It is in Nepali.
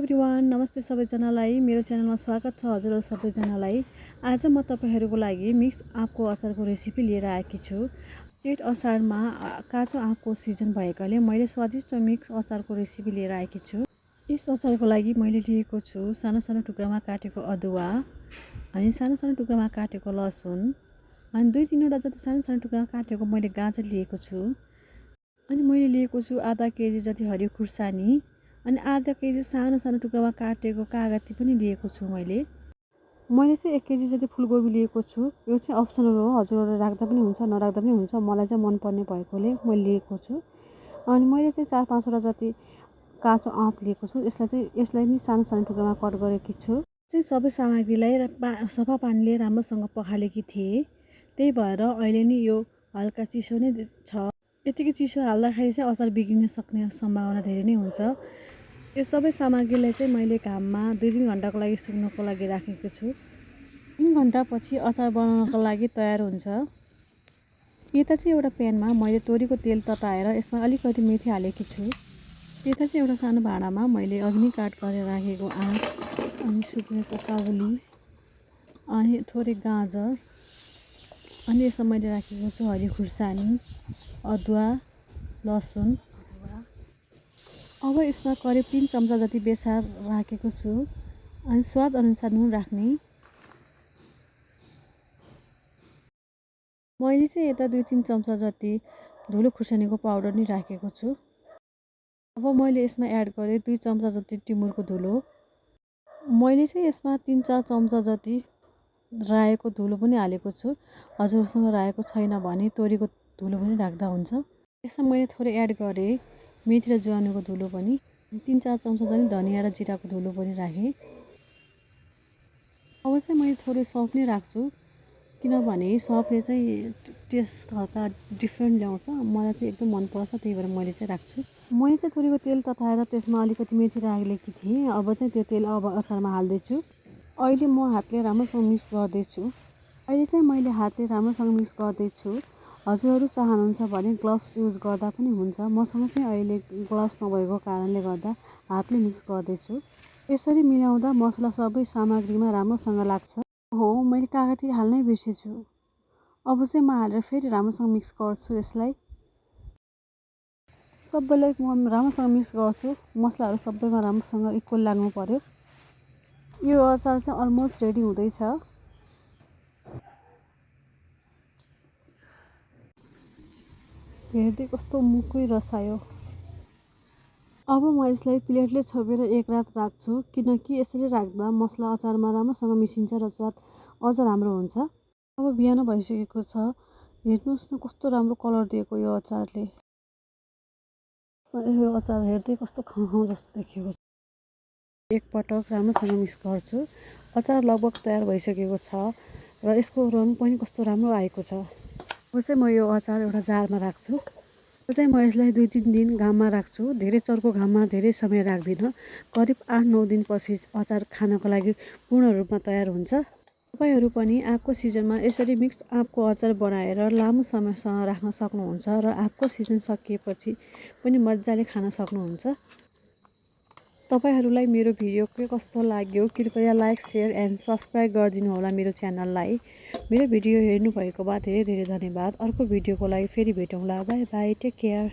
एभ्रिवान, नमस्ते सबैजनालाई। मेरो च्यानलमा स्वागत छ हजुरहरू सबैजनालाई। आज म तपाईँहरूको लागि मिक्स आँपको अचारको रेसिपी लिएर आएकी छु। जेठ असारमा काँचो आँपको सिजन भएकाले मैले स्वादिष्ट मिक्स अचारको रेसिपी लिएर आएकी छु। यस अचारको लागि मैले लिएको छु सानो सानो टुक्रामा काटेको अदुवा, अनि सानो सानो टुक्रामा काटेको लसुन, अनि 2-3वटा जति सानो सानो टुक्रामा काटेको मैले गाजर लिएको छु। अनि मैले लिएको छु आधा केजी जति हरियो खुर्सानी, अनि आधा केजी सानो सानो टुक्रामा काटेको कागती पनि लिएको छु। मैले चाहिँ 1 केजी जति फुलकोपी लिएको छु। यो चाहिँ अप्सनल हो, हजुरहरूले राख्दा पनि हुन्छ नराख्दा पनि हुन्छ। मलाई चाहिँ मनपर्ने भएकोले मैले लिएको छु। अनि मैले चाहिँ 4-5वटा जति काँचो आँप लिएको छु। यसलाई नि सानो सानो टुक्रामा कट गरेकी छु। चाहिँ सबै सामग्रीलाई सफा पानीले राम्रोसँग पखालेकी थिएँ, त्यही भएर अहिले नि यो हल्का चिसो नै छ। यतिकै चिसो हाल्दाखेरि चाहिँ अचार बिग्रिन सक्ने सम्भावना धेरै नै हुन्छ। यो सबै सामग्रीलाई चाहिँ मैले घाममा 2-3 घन्टाको लागि सुक्नको लागि राखेको छु। 3 घन्टापछि अचार बनाउनको लागि तयार हुन्छ। यता चाहिँ एउटा प्यानमा मैले तोरीको तेल तताएर यसमा अलिकति मेथी हालेकी छु। यता चाहिँ एउटा सानो भाँडामा मैले अग्नि काट गरेर राखेको आँप, अनि सुकेको काबुली, अनि थोरै गाजर, अनि यसमा मैले राखेको छु हरियो खुर्सानी, अदुवा, लसुन। अब यसमा करिब 3 चम्चा जति बेसार राखेको छु, अनि स्वाद अनुसार नुन राख्ने। मैले चाहिँ यता 2-3 चम्चा जति धुलो खुर्सानीको पाउडर नि राखेको छु। अब मैले यसमा एड गरेँ 2 चम्चा जति टिमुरको धुलो। मैले चाहिँ यसमा 3-4 चम्चा जति रायोको धुलो पनि हालेको छु। हजुरसँग रायोको छैन भने तोरीको धुलो पनि राख्दा हुन्छ। यसमा मैले थोरै एड गरेँ मेथी र ज्वानोको धुलो पनि, 3-4 चम्चा जति धनिया र जिराको धुलो पनि राखेँ। अब चाहिँ मैले थोरै सौँफ नै राख्छु, किनभने सौँफले चाहिँ टेस्ट हल्का डिफ्रेन्ट ल्याउँछ। मलाई चाहिँ एकदम मनपर्छ, त्यही भएर मैले चाहिँ राख्छु। मैले चाहिँ तोरीको तेल तताएर त्यसमा अलिकति मेथी हालेकी थिएँ। अब चाहिँ त्यो तेल अचारमा हाल्दैछु। अहिले म हातले राम्रोसँग मिक्स गर्दैछु। मैले हातले राम्रोसँग मिक्स गर्दैछु। हजुरहरू चाहनुहुन्छ भने ग्लोभ्स युज गर्दा पनि हुन्छ। मसँग चाहिँ अहिले ग्लोभ्स नभएको कारणले गर्दा हातले मिक्स गर्दैछु। यसरी मिलाउँदा मसला सबै सामग्रीमा राम्रोसँग लाग्छ। हो, मैले कागती हाल्नै बिर्सेछु। अब चाहिँ म हालेर फेरि राम्रोसँग मिक्स गर्छु। यसलाई सबैलाई म राम्रोसँग मिक्स गर्छु। मसलाहरू सबैमा राम्रोसँग इक्वल लाग्नु पर्यो। यो अचार चाहिँ अलमोस्ट रेडी हुँदैछ। हेर्दै कस्तो मुखै रसायो। अब म यसलाई प्लेटले छोपेर 1 रात राख्छु, किनकि यसरी राख्दा मसला अचारमा राम्रोसँग मिसिन्छ र स्वाद अझ राम्रो हुन्छ। अब बिहान भइसकेको छ। हेर्नुहोस् न कस्तो राम्रो कलर दिएको यो अचारले। यो अचार हेर्दै कस्तो खाउँ जस्तो देखिएको छ। एकपटक राम्रोसँग मिक्स गर्छु। अचार लगभग तयार भइसकेको छ र यसको रङ पनि कस्तो राम्रो आएको छ। अब चाहिँ म यो अचार एउटा जारमा राख्छु। म यसलाई 2-3 दिन घाममा राख्छु। धेरै चर्को घाममा धेरै समय राख्दिनँ। करिब 8-9 दिनपछि अचार खानको लागि पूर्ण रूपमा तयार हुन्छ। तपाईहरू पनि आँपको सिजनमा यसरी मिक्स आँपको अचार बनाएर लामो समयसम्म राख्न सक्नुहुन्छ र आँपको सिजन सकिएपछि पनि मजाले खान सक्नुहुन्छ। तपाईहरूलाई मेरो भिडियो के कस्तो लाग्यो कृपया लाइक, सेयर एन्ड सब्सक्राइब गरिदिनु होला मेरो च्यानललाई। मेरो भिडियो हेर्नुभएको भए धेरै धेरै धन्यवाद। अर्को भिडियोको लागि फेरि भेटौँला। Bye bye, take care.